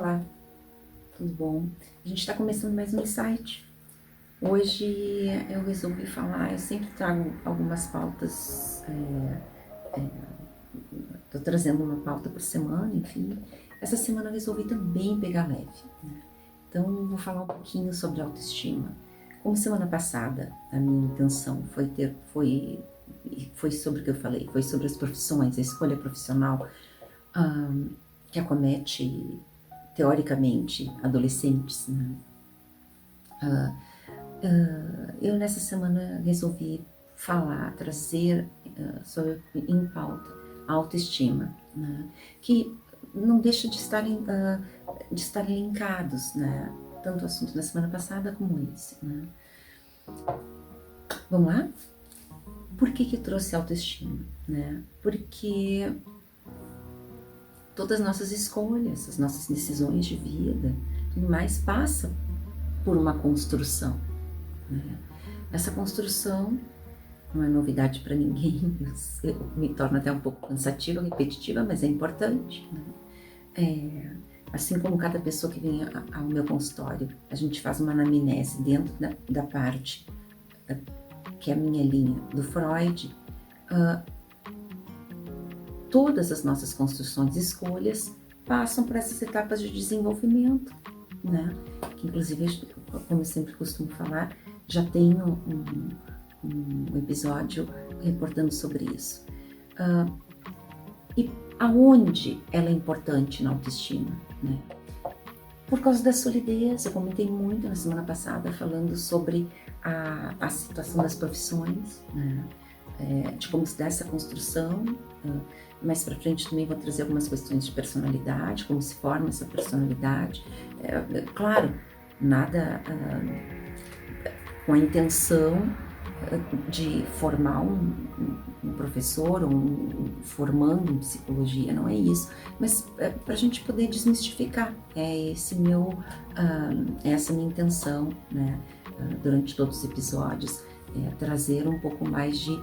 Olá, tudo bom? A gente está começando mais um insight. Hoje eu resolvi falar, eu sempre trago algumas pautas, tô trazendo uma pauta por semana, enfim. Essa semana eu resolvi também pegar leve, né? Então vou falar um pouquinho sobre autoestima. Como semana passada a minha intenção foi sobre o que eu falei, foi sobre as profissões, a escolha profissional que acomete teoricamente adolescentes, né? Eu nessa semana resolvi falar, trazer sobre, em pauta a autoestima, né? Que não deixa de estar linkados, né? Tanto o assunto da semana passada como esse, né? Vamos lá? Por que eu trouxe autoestima, né? Porque todas as nossas escolhas, as nossas decisões de vida, tudo mais passa por uma construção, né? Essa construção não é novidade para ninguém, me torna até um pouco cansativa, repetitiva, mas é importante, né? Assim como cada pessoa que vem ao meu consultório, a gente faz uma anamnese dentro da parte que é a minha linha do Freud, todas as nossas construções e escolhas passam por essas etapas de desenvolvimento, né? Que inclusive, como eu sempre costumo falar, já tenho um episódio reportando sobre isso. E aonde ela é importante na autoestima, né? Por causa da solidez, eu comentei muito na semana passada falando sobre a situação das profissões, né? De como se dá essa construção. Mais para frente também vou trazer algumas questões de personalidade, como se forma essa personalidade. Claro, nada com a intenção de formar um professor ou formando em psicologia, não é isso, mas para a gente poder desmistificar, essa minha intenção, né, durante todos os episódios, trazer um pouco mais de,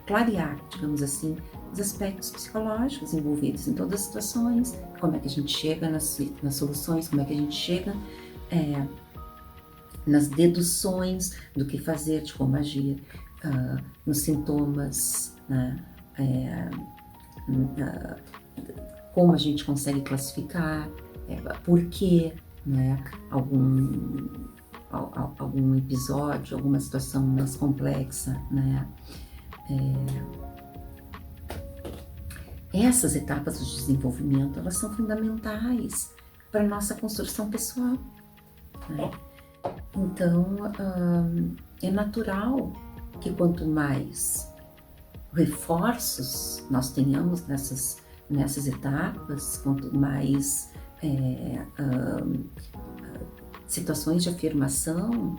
clarear, digamos assim, os aspectos psicológicos envolvidos em todas as situações, como é que a gente chega nas soluções, como é que a gente chega nas deduções do que fazer, de como agir, nos sintomas, né? Como a gente consegue classificar, por quê, né? Algum episódio, alguma situação mais complexa, né? Essas etapas do desenvolvimento, elas são fundamentais para a nossa construção pessoal, né? Então, é natural que quanto mais reforços nós tenhamos nessas etapas, quanto mais situações de afirmação,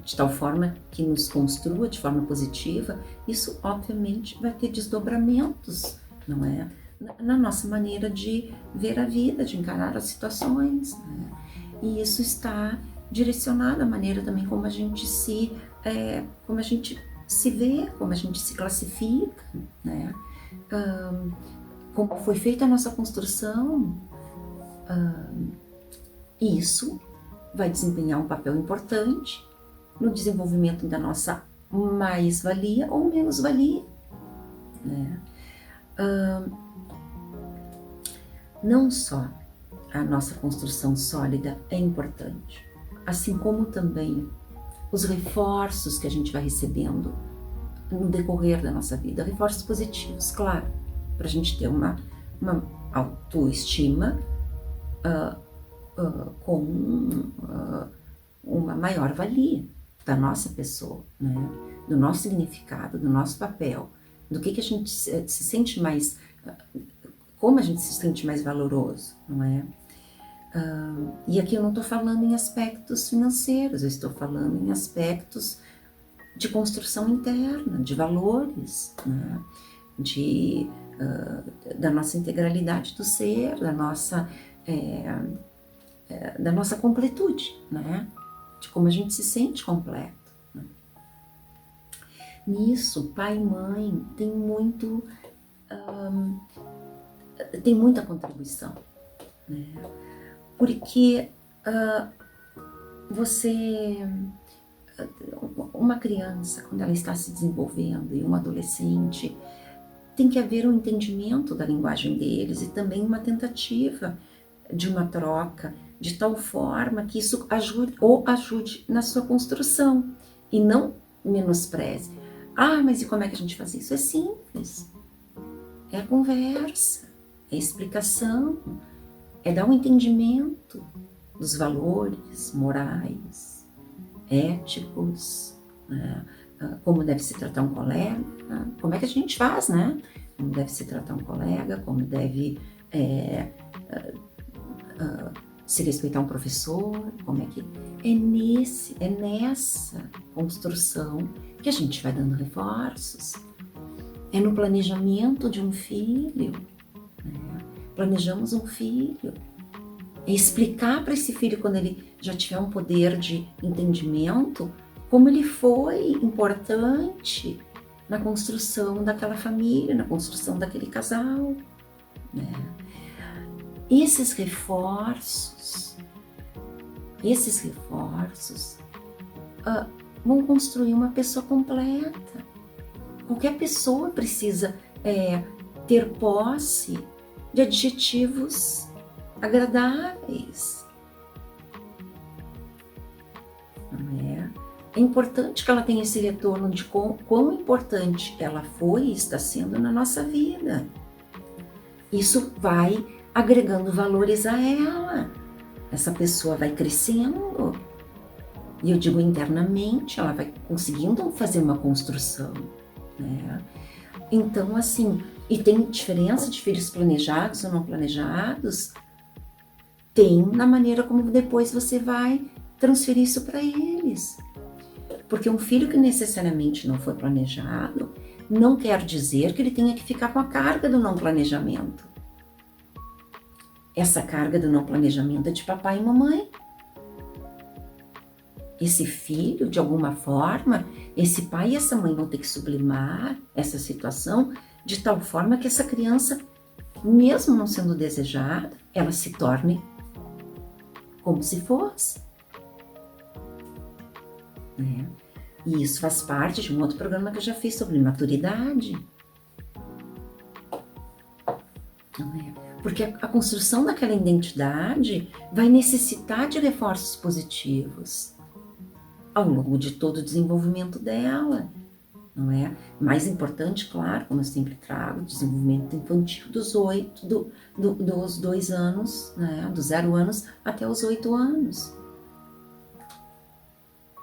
de tal forma que nos construa de forma positiva, isso obviamente vai ter desdobramentos, não é? Na nossa maneira de ver a vida, de encarar as situações, né? E isso está direcionado à maneira também como a gente se vê, como a gente se classifica, né? Como foi feita a nossa construção, isso vai desempenhar um papel importante no desenvolvimento da nossa mais-valia ou menos-valia, né? Não só a nossa construção sólida é importante, assim como também os reforços que a gente vai recebendo no decorrer da nossa vida, reforços positivos, claro, para a gente ter uma autoestima com uma maior valia da nossa pessoa, né? Do nosso significado, do nosso papel, do que a gente se sente mais, como a gente se sente mais valoroso, não é? E aqui eu não estou falando em aspectos financeiros, eu estou falando em aspectos de construção interna, de valores, né? Da nossa integralidade do ser, da nossa completude, né? De como a gente se sente completo, né? Nisso, pai e mãe tem muito tem muita contribuição, né? Porque uma criança, quando ela está se desenvolvendo, e um adolescente, tem que haver um entendimento da linguagem deles e também uma tentativa de uma troca, de tal forma que isso ajude na sua construção e não menospreze. Ah, mas e como é que a gente faz isso? É simples. É a conversa, é a explicação, é dar um entendimento dos valores morais, éticos, né? Como deve se tratar um colega, como é que a gente faz, né? Como deve se tratar um colega, como deve se respeitar um professor, como é que... É nessa construção que a gente vai dando reforços. É no planejamento de um filho, né? Planejamos um filho. É explicar para esse filho, quando ele já tiver um poder de entendimento, como ele foi importante na construção daquela família, na construção daquele casal, né? Esses reforços vão construir uma pessoa completa. Qualquer pessoa precisa ter posse de adjetivos agradáveis. Não é? É importante que ela tenha esse retorno de quão importante ela foi e está sendo na nossa vida. Isso vai agregando valores a ela. Essa pessoa vai crescendo. E eu digo internamente, ela vai conseguindo fazer uma construção, né? Então, assim, e tem diferença de filhos planejados ou não planejados? Tem na maneira como depois você vai transferir isso para eles. Porque um filho que necessariamente não foi planejado não quer dizer que ele tenha que ficar com a carga do não planejamento. Essa carga do não planejamento é de papai e mamãe. Esse filho, de alguma forma, esse pai e essa mãe vão ter que sublimar essa situação de tal forma que essa criança, mesmo não sendo desejada, ela se torne como se fosse. Né? E isso faz parte de um outro programa que eu já fiz sobre maturidade. Não é? Porque a construção daquela identidade vai necessitar de reforços positivos ao longo de todo o desenvolvimento dela, não é? Mais importante, claro, como eu sempre trago, o desenvolvimento infantil dos 2 anos, né? Dos 0 anos até os 8 anos.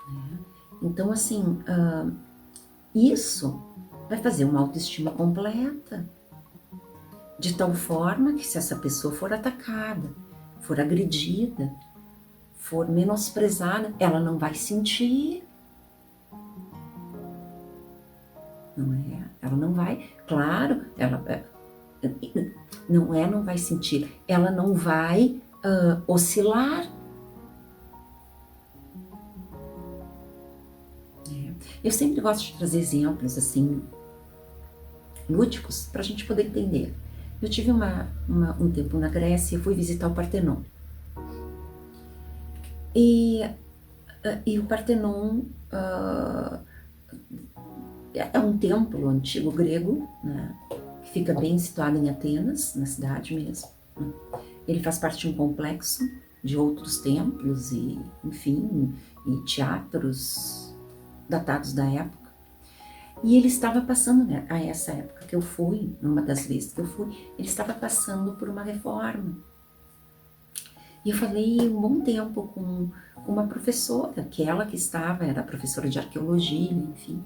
Né? Então, assim, isso vai fazer uma autoestima completa, de tal forma que se essa pessoa for atacada, for agredida, for menosprezada, ela não vai sentir. Não é? Ela não vai, claro, não vai sentir, ela não vai oscilar. Eu sempre gosto de trazer exemplos assim, lúdicos, para a gente poder entender. Eu tive um tempo na Grécia e fui visitar o Partenon. E o Partenon é um templo antigo grego, né, que fica bem situado em Atenas, na cidade mesmo. Né. Ele faz parte de um complexo de outros templos e, enfim, e teatros datados da época. E ele estava passando, né, a essa época que eu fui, numa das vezes que eu fui, ele estava passando por uma reforma. E eu falei um bom tempo com uma professora, que ela que era professora de arqueologia, enfim.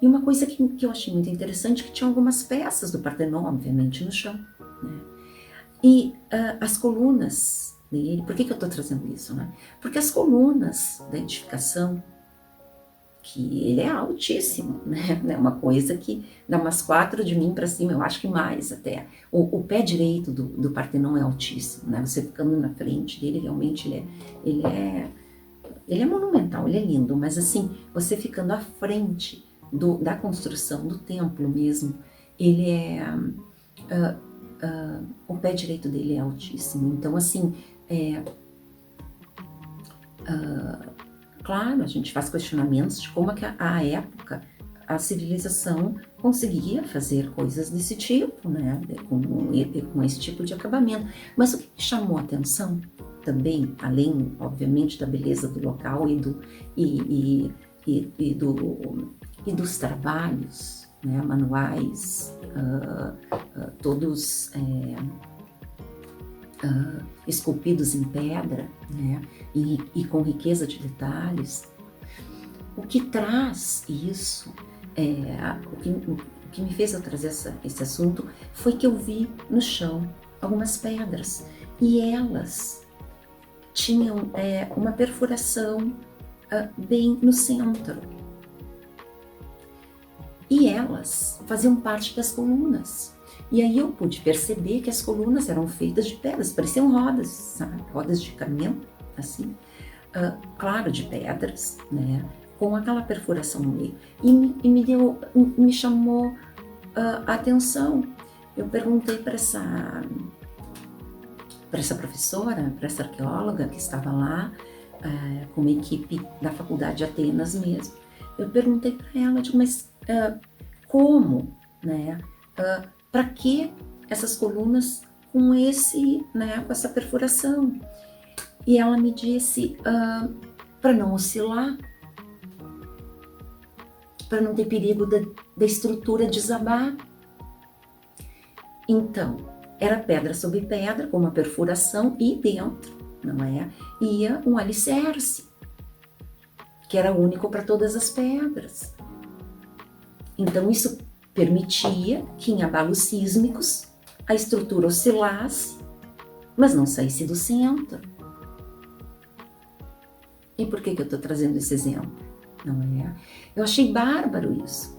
E uma coisa que eu achei muito interessante, que tinha algumas peças do Partenon, obviamente, no chão. Né? E as colunas dele, por que eu estou trazendo isso? Né? Porque as colunas da edificação, que ele é altíssimo, né? É uma coisa que dá umas 4 de mim para cima, eu acho que mais até. O pé direito do Partenon é altíssimo, né? Você ficando na frente dele, realmente ele é monumental, ele é lindo, mas assim, você ficando à frente da construção do templo mesmo, ele é o pé direito dele é altíssimo. Então, assim, claro, a gente faz questionamentos de como é que à época a civilização conseguia fazer coisas desse tipo, né, com esse tipo de acabamento. Mas o que me chamou a atenção também, além, obviamente, da beleza do local e dos trabalhos, né, manuais, todos esculpidos em pedra, né, e com riqueza de detalhes. O que traz isso, o que me fez eu trazer esse assunto foi que eu vi no chão algumas pedras e elas tinham uma perfuração bem no centro. E elas faziam parte das colunas. E aí eu pude perceber que as colunas eram feitas de pedras, pareciam rodas, sabe? Rodas de caminhão, assim, claro, de pedras, né? Com aquela perfuração no meio. E me chamou a atenção. Eu perguntei para essa professora, para essa arqueóloga que estava lá, com uma equipe da Faculdade de Atenas mesmo. Eu perguntei para ela, mas como, né? Para que essas colunas com essa perfuração? E ela me disse para não oscilar, para não ter perigo da estrutura desabar. Então, era pedra sobre pedra, com uma perfuração, e dentro, não é? Ia um alicerce, que era único para todas as pedras. Então, isso permitia que em abalos sísmicos a estrutura oscilasse, mas não saísse do centro. E por que eu estou trazendo esse exemplo? Não é? Eu achei bárbaro isso.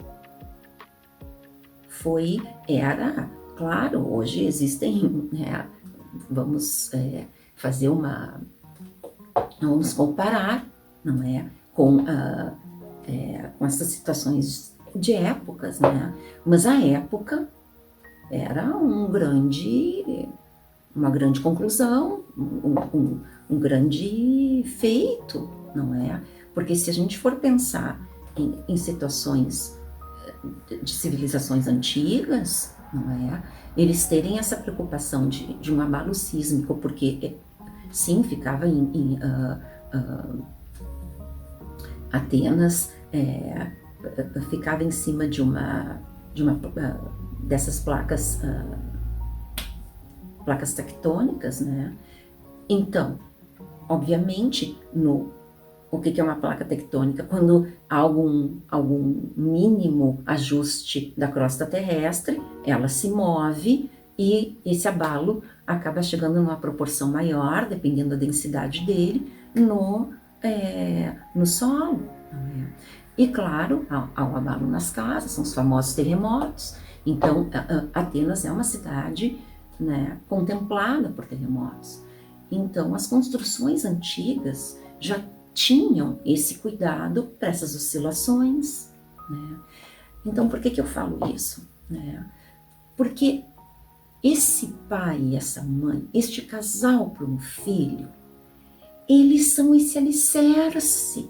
Claro, hoje existem, vamos vamos comparar, não é? Com essas situações de épocas, né? Mas a época era uma grande conclusão, um grande feito, não é? Porque se a gente for pensar em situações de civilizações antigas, não é? Eles terem essa preocupação de um abalo sísmico, porque sim, ficava em Atenas, ficava em cima de uma dessas placas tectônicas, né? Então, obviamente, o que é uma placa tectônica? Quando há algum mínimo ajuste da crosta terrestre, ela se move e esse abalo acaba chegando numa proporção maior, dependendo da densidade dele, no solo. E claro, há o abalo nas casas, são os famosos terremotos. Então, Atenas é uma cidade, né, contemplada por terremotos. Então, as construções antigas já tinham esse cuidado para essas oscilações, né? Então, por que eu falo isso, né? Porque esse pai e essa mãe, este casal para um filho, eles são esse alicerce.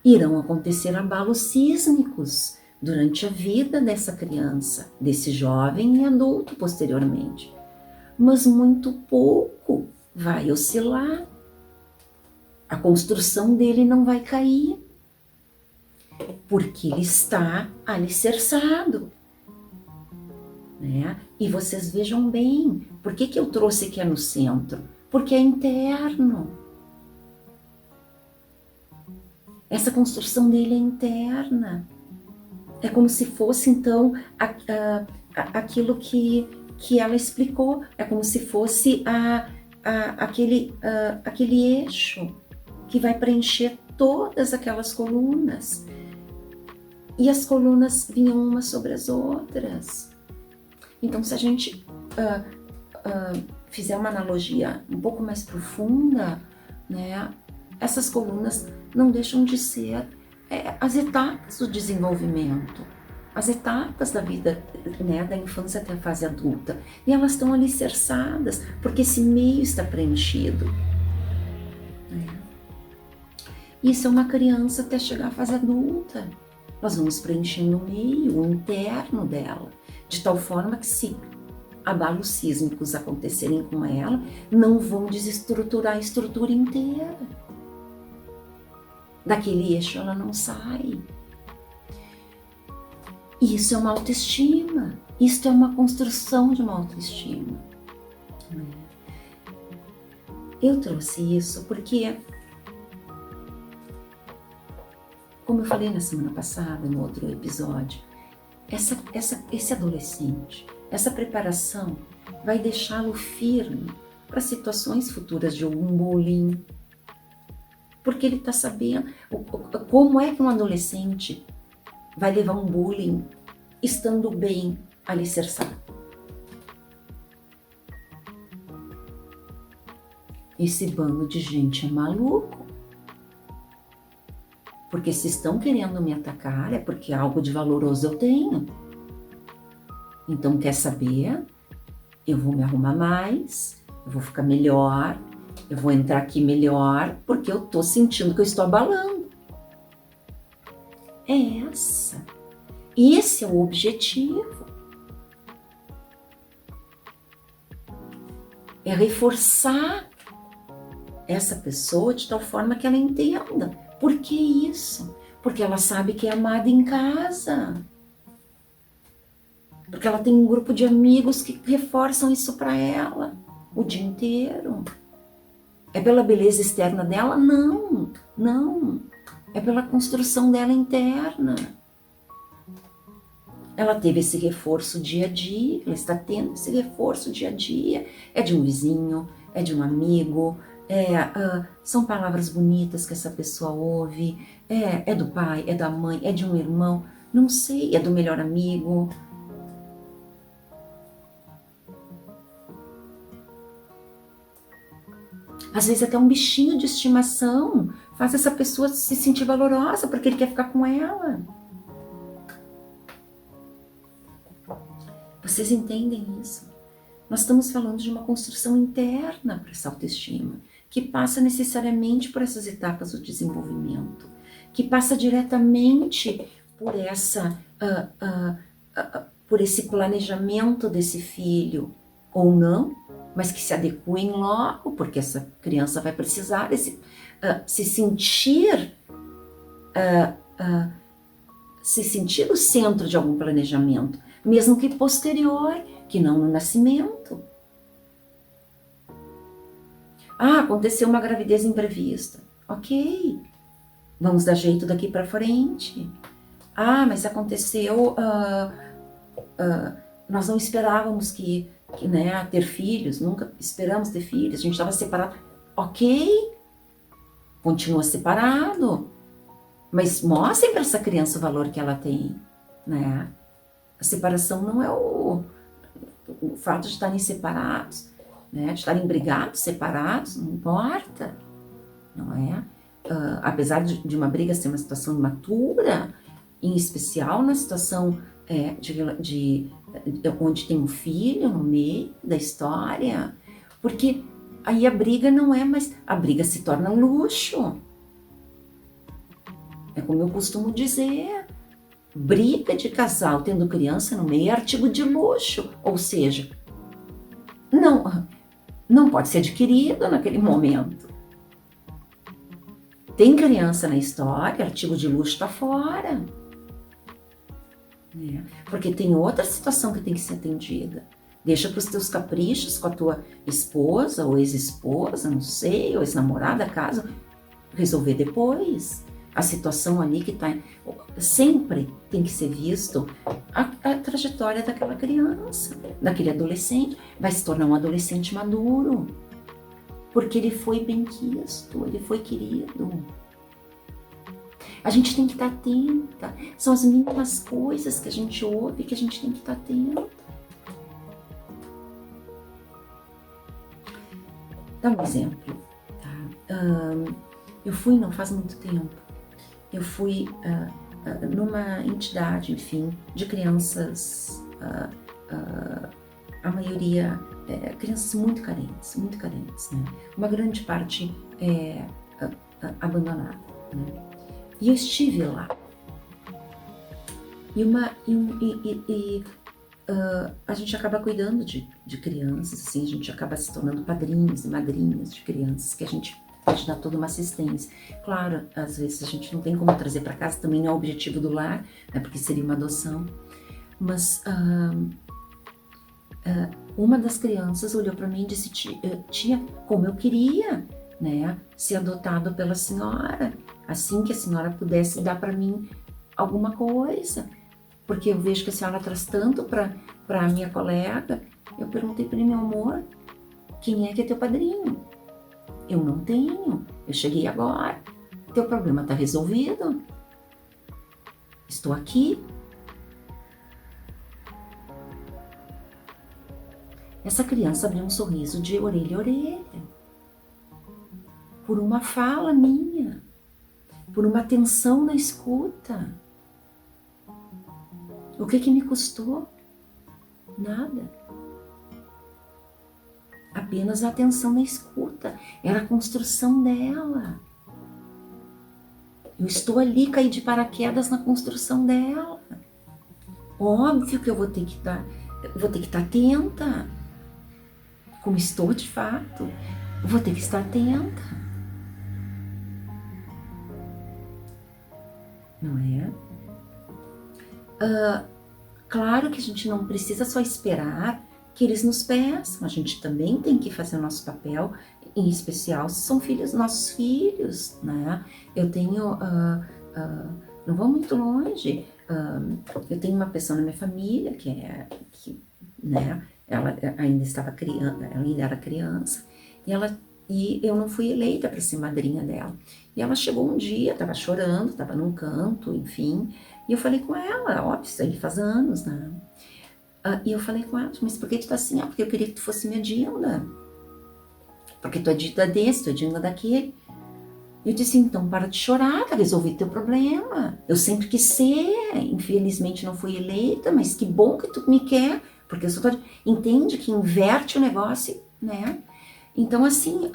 Irão acontecer abalos sísmicos durante a vida dessa criança, desse jovem e adulto posteriormente. Mas muito pouco vai oscilar. A construção dele não vai cair, porque ele está alicerçado, né? E vocês vejam bem, por que eu trouxe aqui no centro? Porque é interno. Essa construção dele é interna. É como se fosse, então, aquilo que ela explicou. É como se fosse aquele eixo que vai preencher todas aquelas colunas. E as colunas vinham umas sobre as outras. Então, se a gente fizer uma analogia um pouco mais profunda, né, essas colunas não deixam de ser as etapas do desenvolvimento, as etapas da vida, né, da infância até a fase adulta. E elas estão alicerçadas, porque esse meio está preenchido. Né? Isso é uma criança até chegar à fase adulta. Nós vamos preenchendo o meio, o interno dela, de tal forma que se abalos sísmicos acontecerem com ela, não vão desestruturar a estrutura inteira. Daquele eixo ela não sai. Isso é uma autoestima. Isso é uma construção de uma autoestima. Eu trouxe isso porque, como eu falei na semana passada, no outro episódio, esse adolescente, essa preparação vai deixá-lo firme para situações futuras de algum bullying. Porque ele está sabendo como é que um adolescente vai levar um bullying estando bem alicerçado. Esse bando de gente é maluco. Porque se estão querendo me atacar é porque algo de valoroso eu tenho. Então, quer saber? Eu vou me arrumar mais, eu vou ficar melhor, eu vou entrar aqui melhor, porque eu tô sentindo que eu estou abalando. Esse é o objetivo. É reforçar essa pessoa de tal forma que ela entenda. Por que isso? Porque ela sabe que é amada em casa. Porque ela tem um grupo de amigos que reforçam isso para ela o dia inteiro. É pela beleza externa dela? Não. É pela construção dela interna. Ela teve esse reforço dia a dia, ela está tendo esse reforço dia a dia. É de um vizinho, é de um amigo, são palavras bonitas que essa pessoa ouve, é do pai, é da mãe, é de um irmão, não sei, é do melhor amigo. Às vezes até um bichinho de estimação faz essa pessoa se sentir valorosa porque ele quer ficar com ela. Vocês entendem isso? Nós estamos falando de uma construção interna para essa autoestima, que passa necessariamente por essas etapas do desenvolvimento, que passa diretamente por por esse planejamento desse filho, ou não, mas que se adequem logo, porque essa criança vai precisar se sentir o centro de algum planejamento, mesmo que posterior, que não no nascimento. Aconteceu uma gravidez imprevista. Ok, vamos dar jeito daqui para frente. Mas aconteceu, nós não esperávamos ter filhos, nunca esperamos ter filhos, a gente estava separado. Ok, continua separado, mas mostrem para essa criança o valor que ela tem, né? A separação não é o fato de estarem separados, né? De estarem brigados, separados, não importa, não é? Apesar de uma briga ser uma situação imatura, em especial na situação onde tem um filho no meio da história, porque aí a briga não é mais, a briga se torna luxo. É como eu costumo dizer, briga de casal tendo criança no meio é artigo de luxo, ou seja, não pode ser adquirido naquele momento. Tem criança na história, artigo de luxo está fora. Porque tem outra situação que tem que ser atendida. Deixa para os teus caprichos com a tua esposa ou ex-esposa, não sei, ou ex-namorada, caso, resolver depois. A situação ali que está... Sempre tem que ser visto a trajetória daquela criança, daquele adolescente. Vai se tornar um adolescente maduro. Porque ele foi benquisto, ele foi querido. A gente tem que estar atenta. São as mínimas coisas que a gente ouve que a gente tem que estar atenta. Dá um exemplo. Tá? Eu fui, não faz muito tempo, eu fui numa entidade, enfim, de crianças, a maioria crianças muito carentes, né? Uma grande parte abandonada, né? E eu estive lá. A gente acaba cuidando de crianças, assim, a gente acaba se tornando padrinhos e madrinhas de crianças que a gente pode dar toda uma assistência. Claro, às vezes a gente não tem como trazer para casa, também não é o objetivo do lar, né, porque seria uma adoção. Mas uma das crianças olhou para mim e disse: tia, como eu queria, né, ser adotado pela senhora, assim que a senhora pudesse dar para mim alguma coisa. Porque eu vejo que a senhora traz tanto para a minha colega. Eu perguntei para ele: meu amor, quem é que é teu padrinho? Eu não tenho, eu cheguei agora. Teu problema está resolvido. Estou aqui. Essa criança abriu um sorriso de orelha a orelha. Por uma fala minha. Por uma atenção na escuta. O que me custou? Nada. Apenas a atenção na escuta. Era a construção dela. Eu estou ali, caí de paraquedas na construção dela. Óbvio que eu vou ter que estar atenta. Como estou de fato. Eu vou ter que estar atenta. Não é? Claro que a gente não precisa só esperar que eles nos peçam, a gente também tem que fazer o nosso papel, em especial se são nossos filhos, né? Eu tenho, não vou muito longe, eu tenho uma pessoa na minha família né? Ela ainda estava criança, ela ainda era criança, e eu não fui eleita para ser madrinha dela. E ela chegou um dia, estava chorando, estava num canto, enfim, e eu falei com ela, óbvio, isso aí faz anos, né? E eu falei com ela: mas por que tu tá assim? Porque eu queria que tu fosse minha Dinda. Porque tu é Dinda desse, tu é Dinda daquele. Eu disse: então para de chorar, tá resolvido teu problema. Eu sempre quis ser, infelizmente não fui eleita, mas que bom que tu me quer, porque eu só tô... Entende que inverte o negócio, né? Então, assim,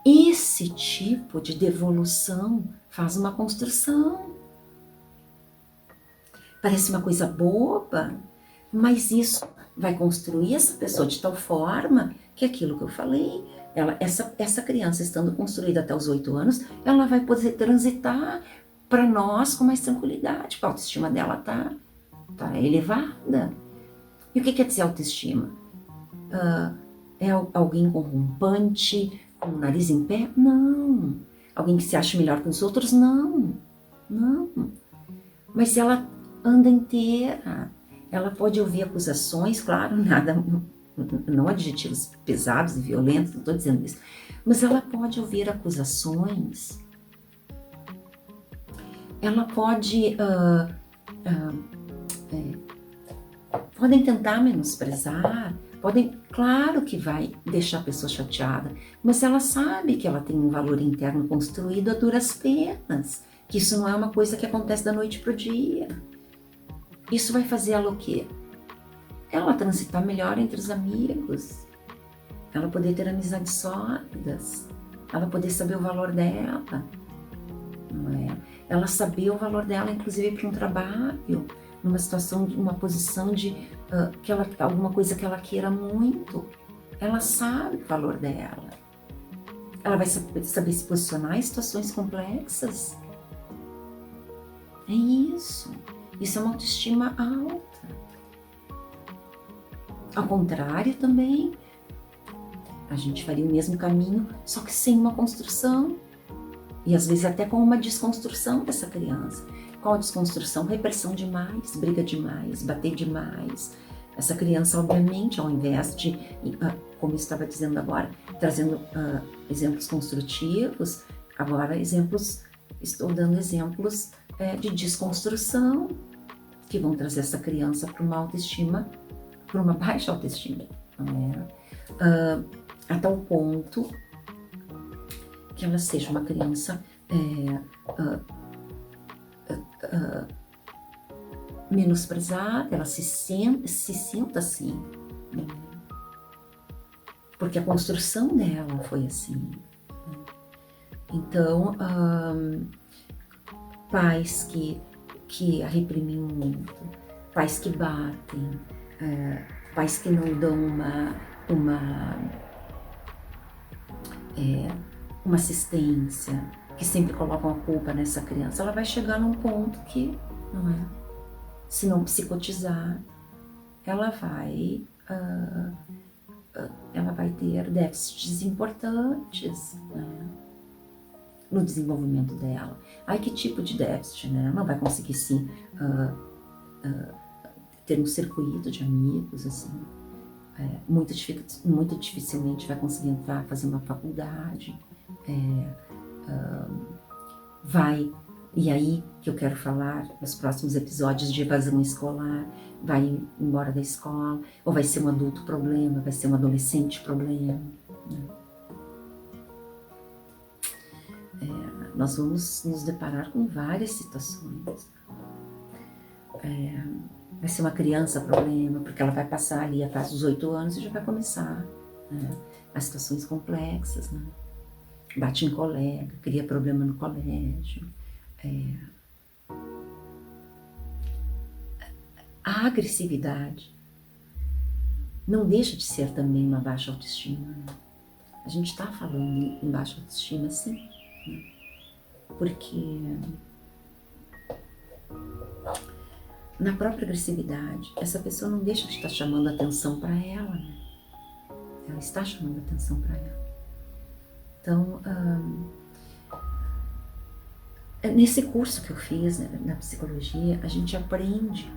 esse tipo de devolução faz uma construção. Parece uma coisa boba, mas isso vai construir essa pessoa de tal forma que aquilo que eu falei, essa criança estando construída até os 8 anos, ela vai poder transitar para nós com mais tranquilidade, porque a autoestima dela tá elevada. E o que quer dizer autoestima? É alguém corrompante, com o nariz em pé? Não. Alguém que se acha melhor que os outros? Não. Mas se ela anda inteira, ela pode ouvir acusações, claro, não adjetivos pesados e violentos, não estou dizendo isso, mas ela pode ouvir acusações, ela pode, podem tentar menosprezar, claro que vai deixar a pessoa chateada, mas ela sabe que ela tem um valor interno construído a duras penas, que isso não é uma coisa que acontece da noite para o dia. Isso vai fazer ela o quê? Ela transitar melhor entre os amigos, ela poder ter amizades sólidas, ela poder saber o valor dela, não é? Ela saber o valor dela, inclusive para um trabalho, numa situação, uma posição de alguma coisa que ela queira muito, ela sabe o valor dela. Ela vai saber se posicionar em situações complexas. É isso. Isso é uma autoestima alta. Ao contrário também, a gente faria o mesmo caminho, só que sem uma construção. E às vezes até com uma desconstrução dessa criança. Qual a desconstrução? Repressão demais, briga demais, bater demais. Essa criança, obviamente, ao invés de, como eu estava dizendo agora, trazendo exemplos construtivos, agora estou dando exemplos de desconstrução, que vão trazer essa criança para uma autoestima, para uma baixa autoestima, a tal ponto que ela seja uma criança menosprezada, ela se senta assim, né? Porque a construção dela foi assim, né? Então, pais que a reprimem muito, pais que batem, pais que não dão uma assistência, que sempre colocam a culpa nessa criança, ela vai chegar num ponto que, não é? Se não psicotizar, ela vai ter déficits importantes, né, no desenvolvimento dela. Ai, que tipo de déficit, né? Ela não vai conseguir ter um circuito de amigos, assim. Muito dificilmente vai conseguir entrar, fazer uma faculdade. Vai, e aí que eu quero falar nos próximos episódios de evasão escolar, vai embora da escola, ou vai ser um adulto problema, vai ser um adolescente problema, né? Nós vamos nos deparar com várias situações. Vai ser uma criança problema, porque ela vai passar ali a fase dos 8 anos e já vai começar, né, as situações complexas, né? Bate em colega, cria problema no colégio. A agressividade não deixa de ser também uma baixa autoestima, né? A gente está falando em baixa autoestima, sim, né? Porque na própria agressividade, essa pessoa não deixa de estar chamando atenção para ela, né? Ela está chamando atenção para ela. Então, nesse curso que eu fiz, né, na psicologia, a gente aprende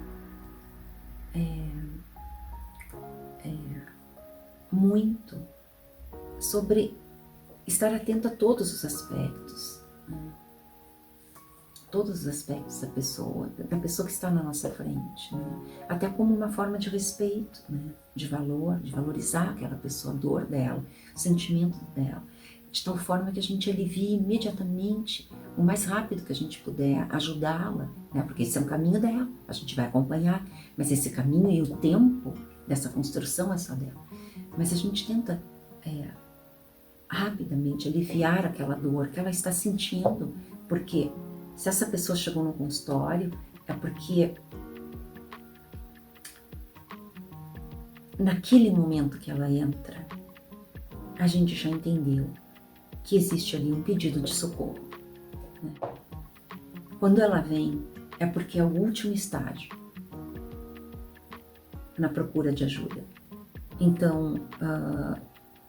muito sobre estar atento a todos os aspectos, né? Todos os aspectos da pessoa que está na nossa frente, né? Até como uma forma de respeito, né? De valor, de valorizar aquela pessoa, a dor dela, o sentimento dela, de tal forma que a gente alivie imediatamente, o mais rápido que a gente puder, ajudá-la, né? Porque esse é um caminho dela, a gente vai acompanhar, mas esse caminho e o tempo dessa construção é só dela. Mas a gente tenta rapidamente aliviar aquela dor que ela está sentindo, porque se essa pessoa chegou no consultório, é porque naquele momento que ela entra, a gente já entendeu que existe ali um pedido de socorro, né? Quando ela vem, é porque é o último estágio na procura de ajuda. Então,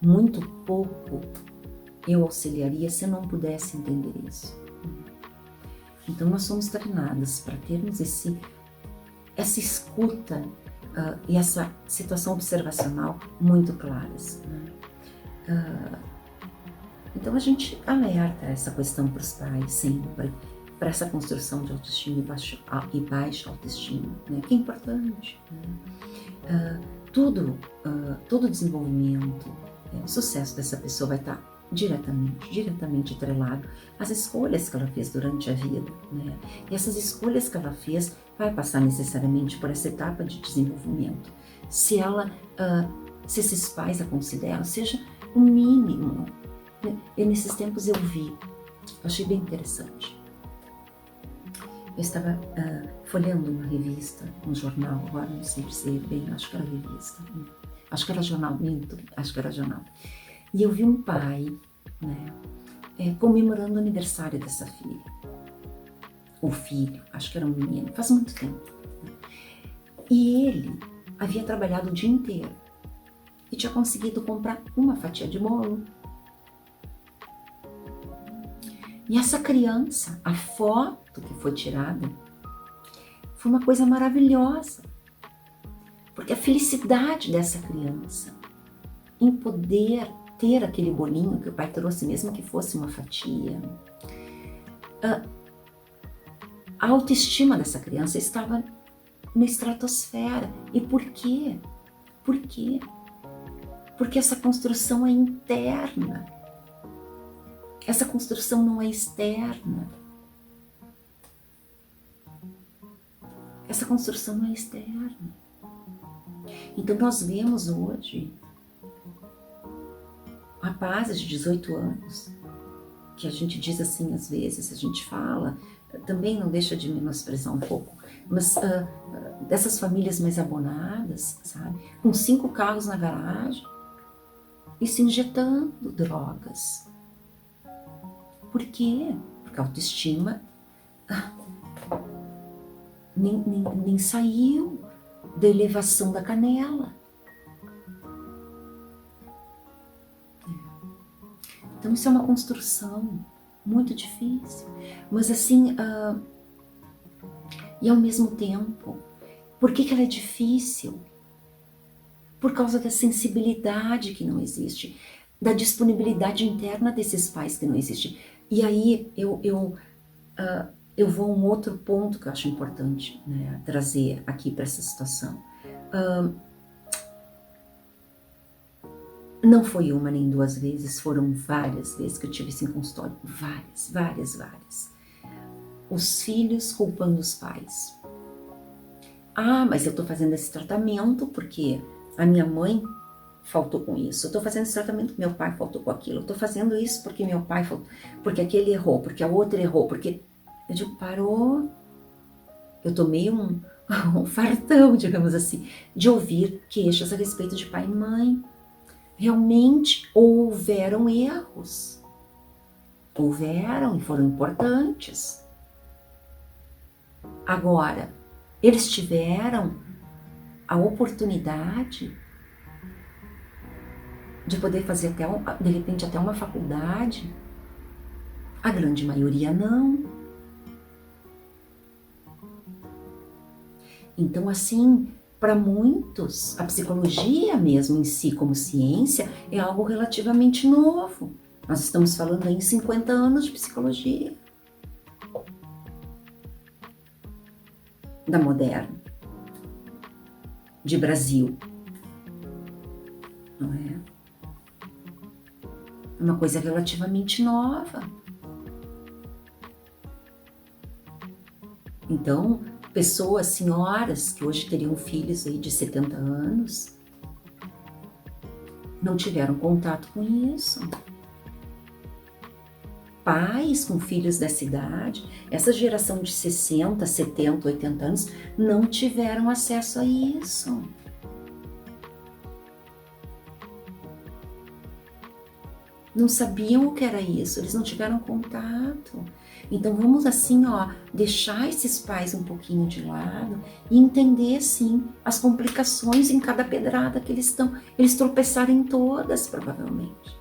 muito pouco eu auxiliaria se eu não pudesse entender isso. Então, nós somos treinadas para termos essa escuta e essa situação observacional muito claras, né? Então, a gente alerta essa questão para os pais sempre, para essa construção de autoestima e baixa autoestima, né? Que é importante, né? Todo desenvolvimento, o sucesso dessa pessoa vai estar diretamente atrelado às escolhas que ela fez durante a vida, né? E essas escolhas que ela fez vai passar necessariamente por essa etapa de desenvolvimento. Se esses pais a consideram, seja o mínimo, né? E nesses tempos eu achei bem interessante. Eu estava folheando uma revista, um jornal, agora não sei dizer bem, acho que era revista, né? Acho que era jornal, acho que era jornal. E eu vi um pai, né, comemorando o aniversário dessa filha. O filho, acho que era um menino, faz muito tempo, né? E ele havia trabalhado o dia inteiro e tinha conseguido comprar uma fatia de bolo. E essa criança, a foto que foi tirada, foi uma coisa maravilhosa. Porque a felicidade dessa criança em poder ter aquele bolinho que o pai trouxe, mesmo que fosse uma fatia, a autoestima dessa criança estava na estratosfera. E por quê? Por quê? Porque essa construção é interna. Essa construção não é externa. essa construção não é externa. Então nós vemos hoje rapazes de 18 anos, que a gente diz assim às vezes, a gente fala, também não deixa de menosprezar um pouco, mas dessas famílias mais abonadas, sabe? Com 5 carros na garagem e se injetando drogas. Por quê? Porque a autoestima nem saiu da elevação da canela. Então isso é uma construção muito difícil, mas assim, e ao mesmo tempo, por que ela é difícil? Por causa da sensibilidade que não existe, da disponibilidade interna desses pais que não existe. E aí eu vou a um outro ponto que eu acho importante, né, trazer aqui para essa situação. Não foi uma nem 2 vezes, foram várias vezes que eu tive isso em consultório. Várias. Os filhos culpando os pais. Ah, mas eu estou fazendo esse tratamento porque a minha mãe faltou com isso. Eu estou fazendo esse tratamento porque meu pai faltou com aquilo. Eu estou fazendo isso porque meu pai faltou, porque aquele errou, porque a outra errou, porque... Eu digo, parou. Eu tomei um fartão, digamos assim, de ouvir queixas a respeito de pai e mãe. Realmente houveram erros. Houveram e foram importantes. Agora, eles tiveram a oportunidade de poder fazer até, de repente, até uma faculdade. A grande maioria não. Então, assim, para muitos, a psicologia mesmo em si, como ciência, é algo relativamente novo. Nós estamos falando aí em 50 anos de psicologia. Da moderna. De Brasil. Não é? É uma coisa relativamente nova. Então, pessoas, senhoras, que hoje teriam filhos aí de 70 anos, não tiveram contato com isso. Pais com filhos dessa idade, essa geração de 60, 70, 80 anos, não tiveram acesso a isso. Não sabiam o que era isso, eles não tiveram contato. Então vamos assim, ó, deixar esses pais um pouquinho de lado e entender, sim, as complicações em cada pedrada que eles estão. Eles tropeçaram em todas, provavelmente.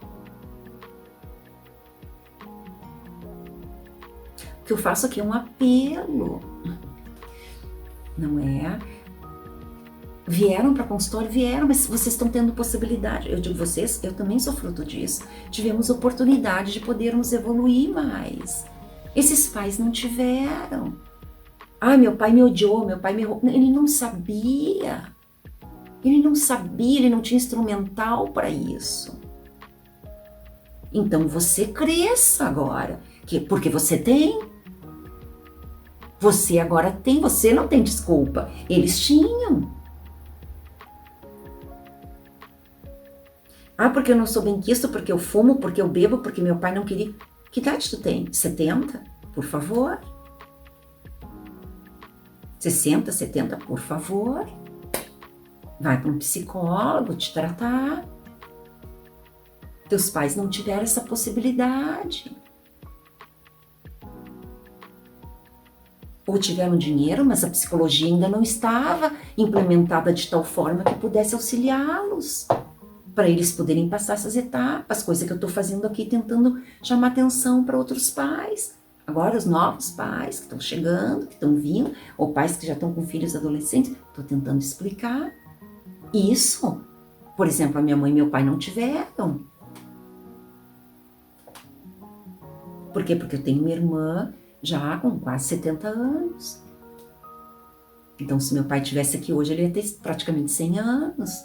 O que eu faço aqui é um apelo, não é? Vieram para consultório, vieram, mas vocês estão tendo possibilidade. Eu digo vocês, eu também sou fruto disso. Tivemos oportunidade de podermos evoluir mais. Esses pais não tiveram. Ah, meu pai me odiou, meu pai me errou. Ele não sabia. Ele não sabia, ele não tinha instrumental para isso. Então você cresça agora, porque você tem. Você agora tem, você não tem desculpa. Eles tinham. Ah, porque eu não sou benquisto, porque eu fumo, porque eu bebo, porque meu pai não queria. Que idade tu tem? 70? Por favor. 60, 70, por favor. Vai para um psicólogo te tratar. Teus pais não tiveram essa possibilidade. Ou tiveram dinheiro, mas a psicologia ainda não estava implementada de tal forma que pudesse auxiliá-los, para eles poderem passar essas etapas, coisa que eu estou fazendo aqui, tentando chamar atenção para outros pais. Agora os novos pais que estão chegando, que estão vindo, ou pais que já estão com filhos adolescentes, estou tentando explicar. Isso, por exemplo, a minha mãe e meu pai não tiveram. Por quê? Porque eu tenho uma irmã já com quase 70 anos. Então, se meu pai estivesse aqui hoje, ele ia ter praticamente 100 anos.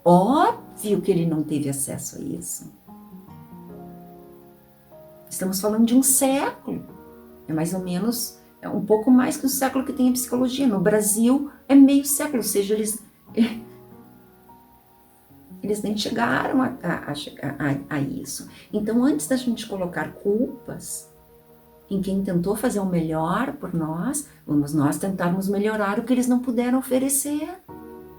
Óbvio que ele não teve acesso a isso. Estamos falando de um século. É mais ou menos é um pouco mais que um século que tem a psicologia. No Brasil é meio século, ou seja, eles nem chegaram a isso. Então, antes da gente colocar culpas em quem tentou fazer o melhor por nós, vamos nós tentarmos melhorar o que eles não puderam oferecer.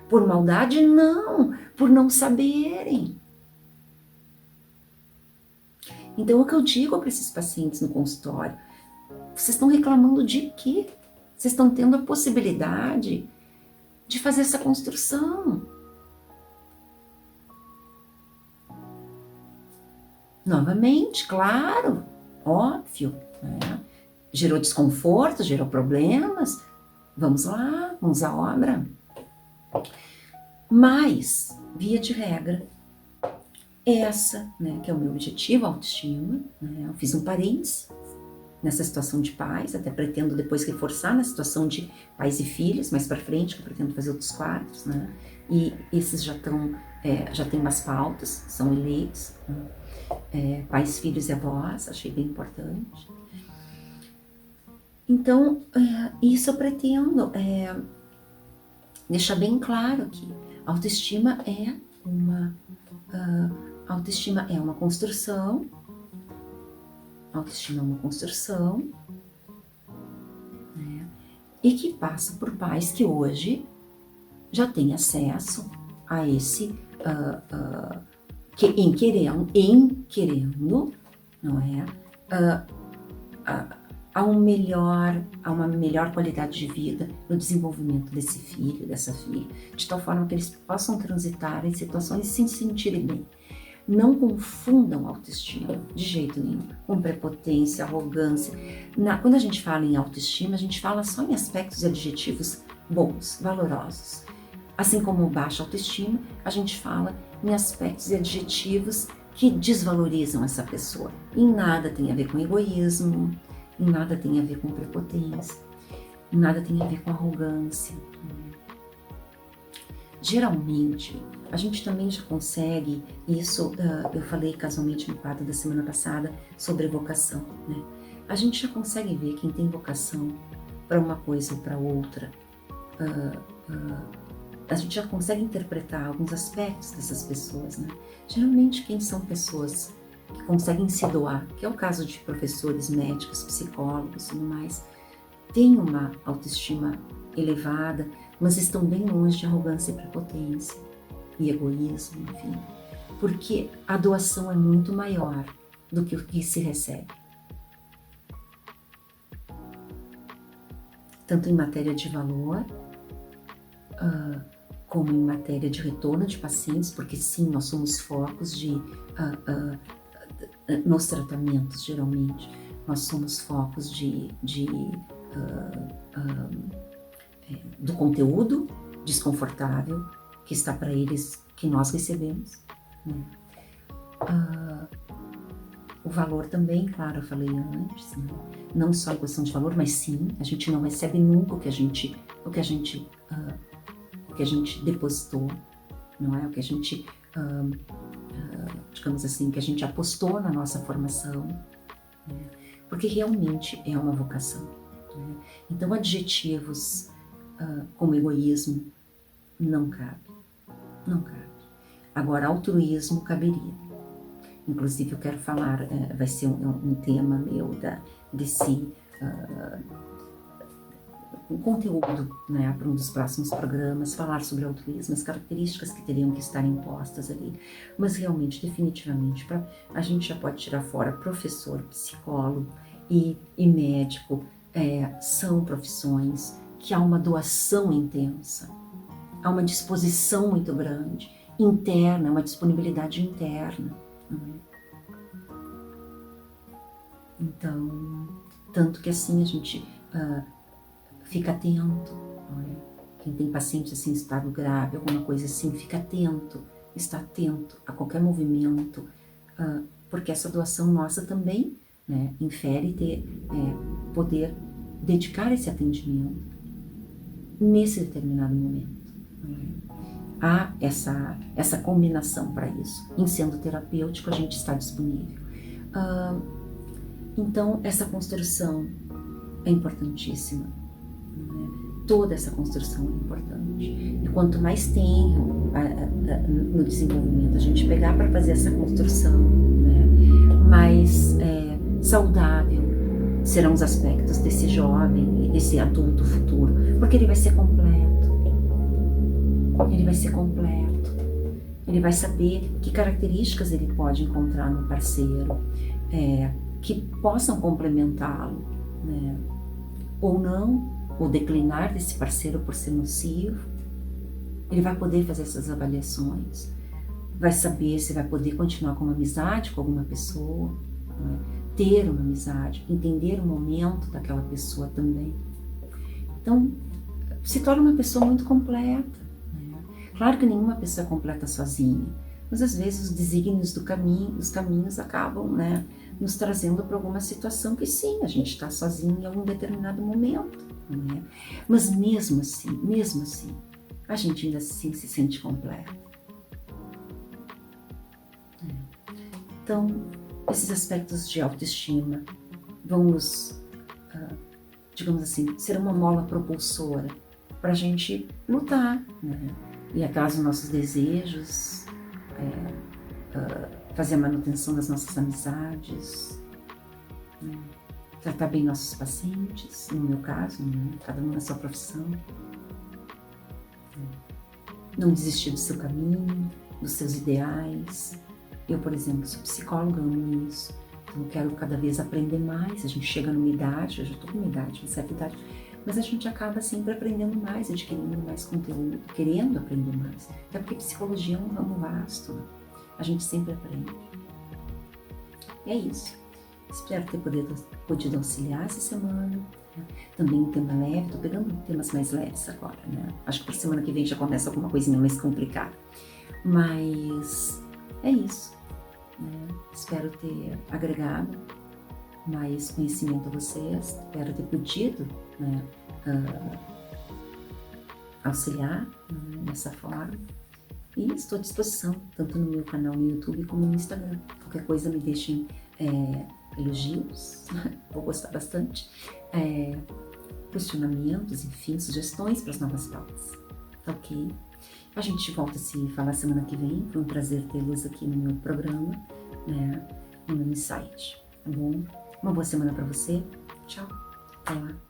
Por maldade? Não, por não saberem. Então, o que eu digo para esses pacientes no consultório, vocês estão reclamando de quê? Vocês estão tendo a possibilidade de fazer essa construção. Novamente, claro, óbvio, né? Gerou desconforto, gerou problemas. Vamos lá, vamos à obra. Mas, via de regra, essa, né, que é o meu objetivo, a autoestima, né? Eu fiz um parênteses nessa situação de pais, até pretendo depois reforçar na situação de pais e filhos, mais para frente, que eu pretendo fazer outros quadros, né? E esses já estão, já tem umas pautas, são eleitos, né? Pais, filhos e avós, achei bem importante. Então, isso eu pretendo deixar bem claro que a autoestima é uma construção. Autoestima é uma construção, né? E que passa por pais que hoje já têm acesso a esse, em querendo, não é? A uma melhor qualidade de vida no desenvolvimento desse filho, dessa filha, de tal forma que eles possam transitar em situações sem se sentirem bem. Não confundam autoestima, de jeito nenhum, com prepotência, arrogância. Quando a gente fala em autoestima, a gente fala só em aspectos e adjetivos bons, valorosos. Assim como baixa autoestima, a gente fala em aspectos e adjetivos que desvalorizam essa pessoa. Em nada tem a ver com egoísmo, em nada tem a ver com prepotência, em nada tem a ver com arrogância. Geralmente, a gente também já consegue, isso eu falei casualmente no quadro da semana passada sobre vocação, né? A gente já consegue ver quem tem vocação para uma coisa ou para outra. A gente já consegue interpretar alguns aspectos dessas pessoas, né? Geralmente quem são pessoas que conseguem se doar, que é o caso de professores, médicos, psicólogos e tudo mais, têm uma autoestima elevada, mas estão bem longe de arrogância e prepotência e egoísmo, enfim, porque a doação é muito maior do que o que se recebe. Tanto em matéria de valor, como em matéria de retorno de pacientes, porque sim, nós somos focos nos tratamentos, geralmente, nós somos focos do conteúdo desconfortável que está para eles, que nós recebemos, né? O valor também, claro, eu falei antes, né? Não só a questão de valor, mas sim, a gente não recebe nunca o que a gente depositou, não é? O que a gente, digamos assim, que a gente apostou na nossa formação, né? Porque realmente é uma vocação, né? Então, adjetivos como egoísmo não cabe. Agora, altruísmo caberia. Inclusive, eu quero falar, vai ser um tema meu desse conteúdo, né, para um dos próximos programas, falar sobre altruísmo, as características que teriam que estar impostas ali. Mas realmente, definitivamente, a gente já pode tirar fora professor, psicólogo e médico, são profissões que há uma doação intensa, há uma disposição muito grande, interna, uma disponibilidade interna, não é? Então, tanto que assim a gente fica atento, não é? Quem tem paciente assim em estado grave, alguma coisa assim, fica atento, está atento a qualquer movimento, porque essa doação nossa também, né, infere poder dedicar esse atendimento nesse determinado momento. Não é? Há essa combinação para isso. Em sendo terapêutico, a gente está disponível. Então, essa construção é importantíssima, né? Toda essa construção é importante. E quanto mais tempo no desenvolvimento a gente pegar para fazer essa construção, né, mais saudável serão os aspectos desse jovem e desse adulto futuro, porque ele vai ser completo. Ele vai ser completo. Ele vai saber que características ele pode encontrar no parceiro, que possam complementá-lo, né? Ou não, ou declinar desse parceiro por ser nocivo. Ele vai poder fazer essas avaliações, vai saber se vai poder continuar com uma amizade com alguma pessoa, né? Ter uma amizade, entender o momento daquela pessoa também. Então, se torna uma pessoa muito completa. Claro que nenhuma pessoa é completa sozinha, mas às vezes os desígnios do caminho, os caminhos acabam, né, nos trazendo para alguma situação que sim, a gente está sozinho em algum determinado momento, né? Mas mesmo assim, a gente ainda assim se sente completo. Então, esses aspectos de autoestima vão nos, digamos assim, ser uma mola propulsora para a gente lutar, né? E atrás dos nossos desejos, fazer a manutenção das nossas amizades, né? Tratar bem nossos pacientes, no meu caso, né? Cada um na sua profissão, né? Não desistir do seu caminho, dos seus ideais. Eu, por exemplo, sou psicóloga, amo isso, então eu quero cada vez aprender mais. A gente chega numa idade, eu já estou com uma idade, uma certa idade, mas a gente acaba sempre aprendendo mais, adquirindo mais conteúdo, querendo aprender mais. Até porque psicologia é um ramo vasto, né? A gente sempre aprende. E é isso. Espero ter podido auxiliar essa semana. Né? Também um tema leve, estou pegando temas mais leves agora, né? Acho que para semana que vem já começa alguma coisinha mais complicada. Mas é isso. Né? Espero ter agregado mais conhecimento a vocês, espero ter podido, né, auxiliar, né, dessa forma, e estou à disposição, tanto no meu canal no YouTube como no Instagram. Qualquer coisa me deixem elogios, vou gostar bastante, questionamentos, enfim, sugestões para as novas pautas, tá ok? A gente volta a se falar semana que vem, foi um prazer tê-los aqui no meu programa, né, no meu site, tá bom? Uma boa semana para você. Tchau. Até lá.